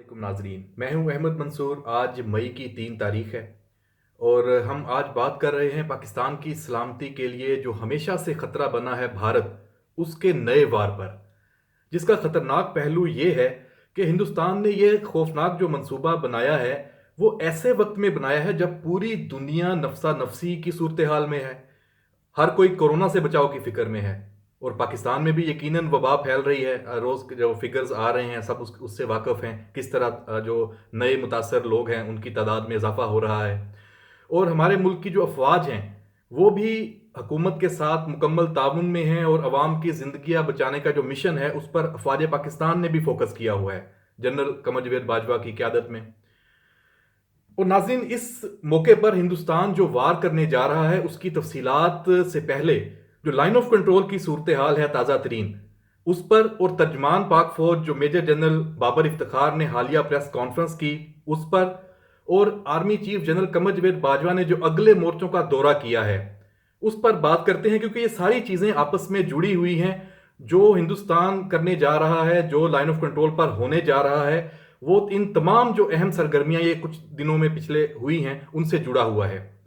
वालेकुम नाजरीन, मैं हूं अहमद मंसूर। आज मई की 3 तारीख है और हम आज बात कर रहे हैं पाकिस्तान की सलामती के लिए जो हमेशा से ख़तरा बना है भारत, उसके नए वार पर, जिसका ख़तरनाक पहलू ये है कि हिंदुस्तान ने ये खौफनाक जो मंसूबा बनाया है वो ऐसे वक्त में बनाया है जब पूरी दुनिया नफसा नफसी की सूरत हाल में है। हर कोई कोरोना से बचाव की फिक्र में है और पाकिस्तान में भी यकीनन वबा फैल रही है। रोज़ के जो फिगर्स आ रहे हैं सब उससे वाकिफ़ हैं, किस तरह जो नए मुतासर लोग हैं उनकी तादाद में इजाफा हो रहा है। और हमारे मुल्क की जो अफवाज हैं वो भी हुकूमत के साथ मुकम्मल ताउन में हैं और अवाम की ज़िंदगियाँ बचाने का जो मिशन है उस पर अफवाज पाकिस्तान ने भी फोकस किया हुआ है, जनरल कमर जवेद बाजवा की क़यादत में। और नाज़रीन, इस मौके पर हिंदुस्तान जो वार करने जा रहा है उसकी तफसीलात से पहले जो लाइन ऑफ कंट्रोल की सूरत हाल है ताज़ा तरीन, उस पर और तर्जमान पाक फौज जो मेजर जनरल बाबर इफ्तिखार ने हालिया प्रेस कॉन्फ्रेंस की उस पर, और आर्मी चीफ जनरल कमर जवेद बाजवा ने जो अगले मोर्चों का दौरा किया है उस पर बात करते हैं, क्योंकि ये सारी चीज़ें आपस में जुड़ी हुई हैं। जो हिंदुस्तान करने जा रहा है, जो लाइन ऑफ कंट्रोल पर होने जा रहा है, वो इन तमाम जो अहम सरगर्मियां ये कुछ दिनों में पिछले हुई हैं उनसे जुड़ा हुआ है।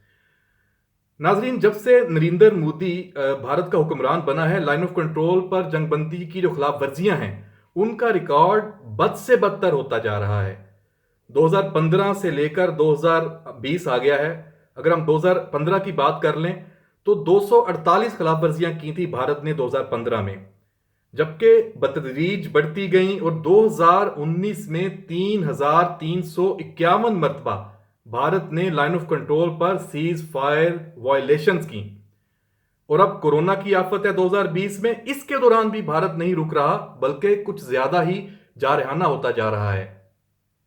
नाजरीन, जब से नरेंद्र मोदी भारत का हुक्मरान बना है, लाइन ऑफ कंट्रोल पर जंगबंदी की जो खिलाफ वर्जियां हैं उनका रिकॉर्ड बद से बदतर होता जा रहा है। 2015 से लेकर 2020 आ गया है। अगर हम 2015 की बात कर लें तो 248 खिलाफ वर्जियां की थी भारत ने 2015 में, जबकि बतदरीज बढ़ती गई और 2019 में 3,351 मरतबा भारत ने लाइन ऑफ कंट्रोल पर सीज फायर वायलेशंस की। और अब कोरोना की आफत है 2020 में, इसके दौरान भी भारत नहीं रुक रहा बल्कि कुछ ज्यादा ही जारहाना होता जा रहा है।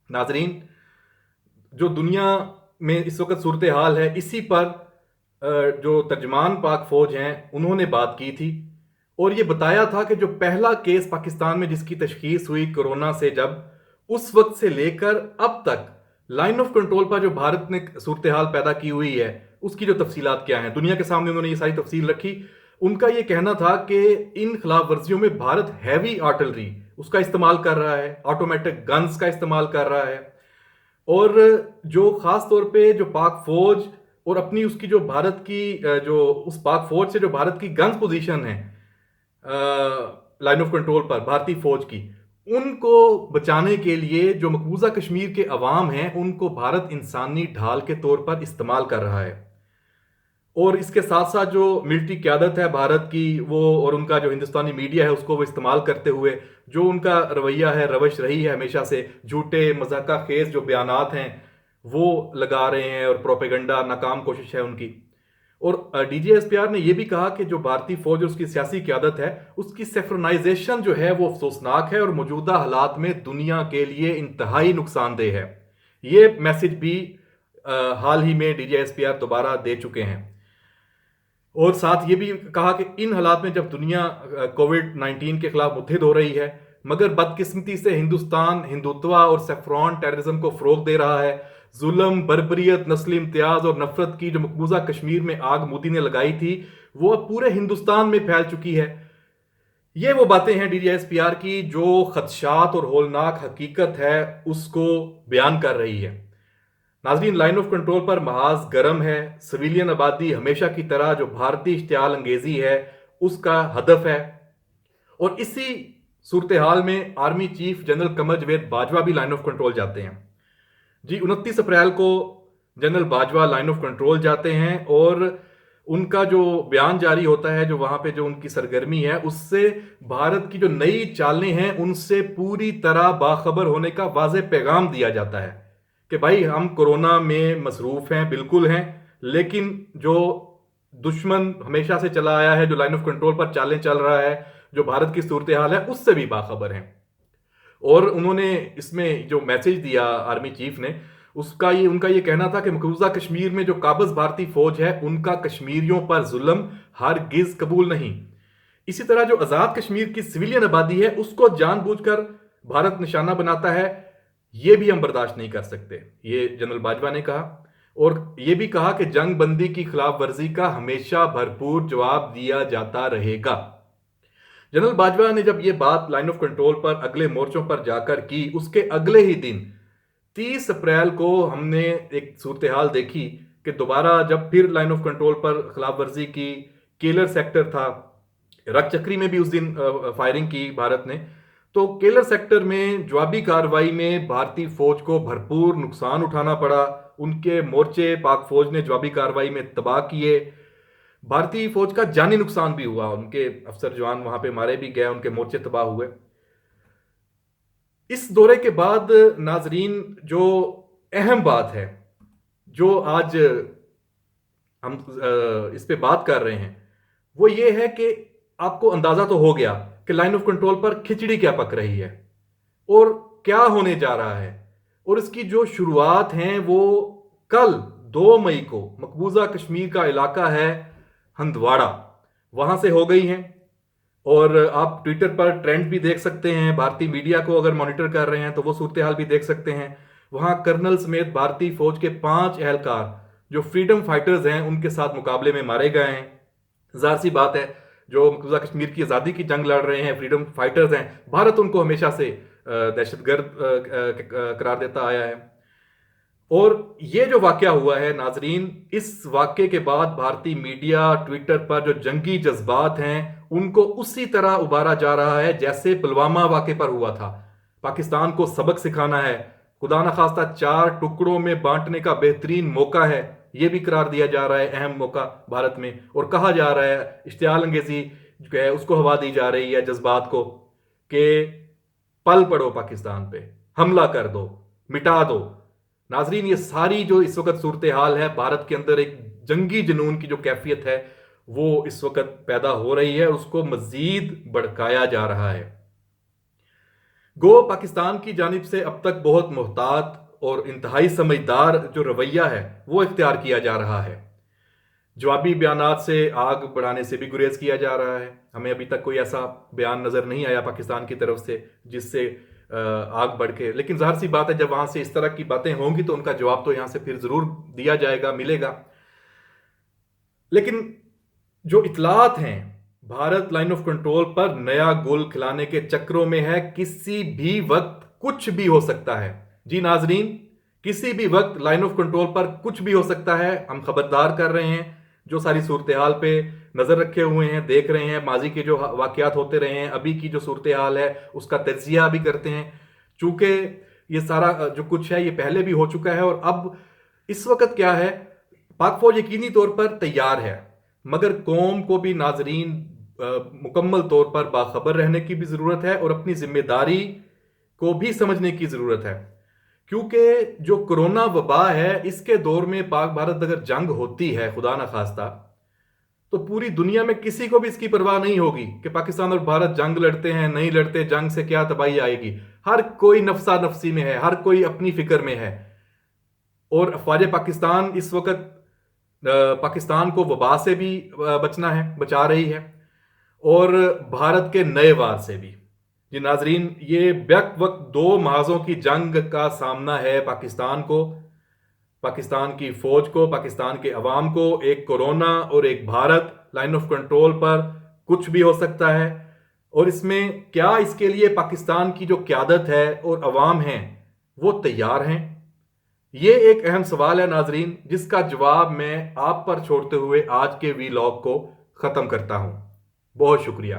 नाजरीन, जो दुनिया में इस वक्त सूरत हाल है इसी पर जो तर्जमान पाक फौज हैं उन्होंने बात की थी और ये बताया था कि जो पहला केस पाकिस्तान में जिसकी तशखीस हुई कोरोना से, जब उस वक्त से लेकर अब तक लाइन ऑफ कंट्रोल पर जो भारत ने सूरत हाल पैदा की हुई है उसकी जो तफसीलात क्या हैं, दुनिया के सामने उन्होंने ये सारी तफसील रखी। उनका ये कहना था कि इन खिलाफ वर्जियों में भारत हैवी आर्टिलरी उसका इस्तेमाल कर रहा है, ऑटोमेटिक गन्स का इस्तेमाल कर रहा है, और जो खास तौर पे जो पाक फौज और अपनी उसकी जो भारत की जो उस पाक फौज से जो भारत की गन्स पोजीशन है लाइन ऑफ कंट्रोल पर भारतीय फौज की, उनको बचाने के लिए जो मकबूजा कश्मीर के अवाम हैं उनको भारत इंसानी ढाल के तौर पर इस्तेमाल कर रहा है। और इसके साथ साथ जो मिलिट्री क्यादत है भारत की वो, और उनका जो हिंदुस्तानी मीडिया है उसको वो इस्तेमाल करते हुए जो उनका रवैया है, रवश रही है हमेशा से, झूठे मजाका खेज जो बयानात हैं वो लगा रहे हैं और प्रोपेगंडा नाकाम कोशिश है उनकी। और डीजीएसपीआर ने यह भी कहा कि जो भारतीय फौज और उसकी सियासी क्यादत है उसकी सेफ्रोनाइजेशन जो है वो अफसोसनाक है और मौजूदा हालात में दुनिया के लिए इंतहाई नुकसानदेह है। ये मैसेज भी हाल ही में डीजीएसपीआर दोबारा दे चुके हैं। और साथ ये भी कहा कि इन हालात में जब दुनिया कोविड-19 के खिलाफ मुत्तहिद हो रही है, मगर बदकिस्मती से हिंदुस्तान हिंदुत्व और सेफ्रॉन टेररिज्म को फरोग दे रहा है, जुल्म, बर्बरियत, नस्ली इम्तियाज और नफरत की जो मकबूजा कश्मीर में आग मोदी ने लगाई थी वो अब पूरे हिंदुस्तान में फैल चुकी है। ये वो बातें हैं डीजीएसपीआर की जो खदशात और होलनाक हकीकत है उसको बयान कर रही है। नाजरीन, लाइन ऑफ कंट्रोल पर महाज गर्म है। सिविलियन आबादी हमेशा की तरह जो भारतीय इश्तियाल अंगेजी है उसका हदफ है, और इसी सूरत हाल में आर्मी चीफ जनरल कमर जवेद बाजवा भी लाइन ऑफ कंट्रोल जाते हैं। जी, 29 अप्रैल को general Bajwa line of control जाते हैं और उनका जो बयान जारी होता है, जो वहां पे जो उनकी सरगर्मी है उससे भारत की जो नई चालें हैं उनसे पूरी तरह बाखबर होने का वाज़ेह पैगाम दिया जाता है कि भाई हम कोरोना में मसरूफ हैं, बिल्कुल हैं, लेकिन जो दुश्मन हमेशा से चला आया है, जो लाइन ऑफ कंट्रोल पर चालें चल रहा है, जो भारत की सूरत हाल है उससे भी बाखबर हैं। और उन्होंने इसमें जो मैसेज दिया आर्मी चीफ ने, उसका ये उनका ये कहना था कि मकबूजा कश्मीर में जो काबिज भारतीय फौज है उनका कश्मीरियों पर जुल्म हरगिज कबूल नहीं। इसी तरह जो आज़ाद कश्मीर की सिविलियन आबादी है उसको जानबूझकर भारत निशाना बनाता है, ये भी हम बर्दाश्त नहीं कर सकते, ये जनरल बाजवा ने कहा। और ये भी कहा कि जंग बंदी की खिलाफ वर्जी का हमेशा भरपूर जवाब दिया जाता रहेगा। जनरल बाजवा ने जब ये बात लाइन ऑफ कंट्रोल पर अगले मोर्चों पर जाकर की, उसके अगले ही दिन 30 अप्रैल को हमने एक सूरत हाल देखी कि दोबारा जब फिर लाइन ऑफ कंट्रोल पर खिलाफ वर्जी की, केलर सेक्टर था, रक चक्री में भी उस दिन फायरिंग की भारत ने, तो केलर सेक्टर में जवाबी कार्रवाई में भारतीय फौज को भरपूर नुकसान उठाना पड़ा। उनके मोर्चे पाक फौज ने जवाबी कार्रवाई में तबाह किए। भारतीय फौज का जानी नुकसान भी हुआ, उनके अफसर जवान वहां पे मारे भी गए, उनके मोर्चे तबाह हुए। इस दौरे के बाद नाजरीन, जो अहम बात है जो आज हम इस पे बात कर रहे हैं, वो ये है कि आपको अंदाजा तो हो गया कि लाइन ऑफ कंट्रोल पर खिचड़ी क्या पक रही है और क्या होने जा रहा है। और इसकी जो शुरुआत है वो कल 2 मई को मकबूजा कश्मीर का इलाका है हंदवाड़ा, वहां से हो गई हैं। और आप ट्विटर पर ट्रेंड भी देख सकते हैं, भारतीय मीडिया को अगर मॉनिटर कर रहे हैं तो वो सूरत हाल भी देख सकते हैं। वहां कर्नल समेत भारतीय फौज के 5 एहलकार जो फ्रीडम फाइटर्स हैं उनके साथ मुकाबले में मारे गए हैं। जाहिर सी बात है, जो मकबूजा कश्मीर की आज़ादी की जंग लड़ रहे हैं फ्रीडम फाइटर्स हैं, भारत उनको हमेशा से दहशतगर्द करार देता आया है। और ये जो वाकया हुआ है नाजरीन, इस वाकये के बाद भारतीय मीडिया ट्विटर पर जो जंगी जज्बात हैं उनको उसी तरह उबारा जा रहा है जैसे पुलवामा वाकये पर हुआ था। पाकिस्तान को सबक सिखाना है, खुदा न खास्ता 4 टुकड़ों में बांटने का बेहतरीन मौका है, ये भी करार दिया जा रहा है अहम मौका भारत में। और कहा जा रहा है, इश्तियाल अंगेजी जो है उसको हवा दी जा रही है जज्बात को, कि पल पड़ो पाकिस्तान पे, हमला कर दो, मिटा दो। नाजरीन, ये सारी जो इस वक्त सूरत हाल है, भारत के अंदर एक जंगी जुनून की जो कैफियत है वो इस वक्त पैदा हो रही है, उसको मजीद भड़काया जा रहा है। गो पाकिस्तान की जानिब से अब तक बहुत मोहतात और इंतहाई समझदार जो रवैया है वो इख्तियार किया जा रहा है। जवाबी बयानात से आग बढ़ाने से भी गुरेज किया जा रहा है। हमें अभी तक कोई ऐसा बयान नज़र नहीं आया पाकिस्तान की तरफ से जिससे आग बढ़ के, लेकिन ज़ाहिर सी बात है जब वहाँ से इस तरह की बातें होंगी तो उनका जवाब तो यहाँ से फिर ज़रूर दिया जाएगा, मिलेगा। लेकिन जो इतलात हैं, भारत लाइन ऑफ कंट्रोल पर नया गोल खिलाने के चक्रों में है। किसी भी वक्त कुछ भी हो सकता है। जी नाजरीन, किसी भी वक्त लाइन ऑफ कंट्रोल पर कुछ भी हो सकता है। हम खबरदार कर रहे हैं, जो सारी सूरत हाल पे नज़र रखे हुए हैं, देख रहे हैं, माजी के जो वाकयात होते रहे हैं, अभी की जो सूरत हाल है उसका तज्जिया भी करते हैं। चूंकि ये सारा जो कुछ है ये पहले भी हो चुका है और अब इस वक्त क्या है, पाक फौज यकीनी तौर पर तैयार है, मगर कौम को भी नाजरीन मुकम्मल तौर पर बाखबर रहने की भी ज़रूरत है और अपनी जिम्मेदारी को भी समझने की ज़रूरत है। क्योंकि जो कोरोना वबा है, इसके दौर में पाक भारत अगर जंग होती है खुदा ना खास्ता, तो पूरी दुनिया में किसी को भी इसकी परवाह नहीं होगी कि पाकिस्तान और भारत जंग लड़ते हैं, नहीं लड़ते, जंग से क्या तबाही आएगी। हर कोई नफसा नफसी में है, हर कोई अपनी फिक्र में है। और अफवाज पाकिस्तान इस वक्त पाकिस्तान को वबा से भी बचना है, बचा रही है, और भारत के नए वार से भी। जी नाजरीन, ये बैक वक्त 2 महाजों की जंग का सामना है पाकिस्तान को, पाकिस्तान की फौज को, पाकिस्तान के अवाम को। एक कोरोना और एक भारत। लाइन ऑफ कंट्रोल पर कुछ भी हो सकता है और इसमें क्या इसके लिए पाकिस्तान की जो क़यादत है और अवाम हैं वो तैयार हैं? ये एक अहम सवाल है नाजरीन, जिसका जवाब मैं आप पर छोड़ते हुए आज के वीलॉग को ख़त्म करता हूँ। बहुत शुक्रिया।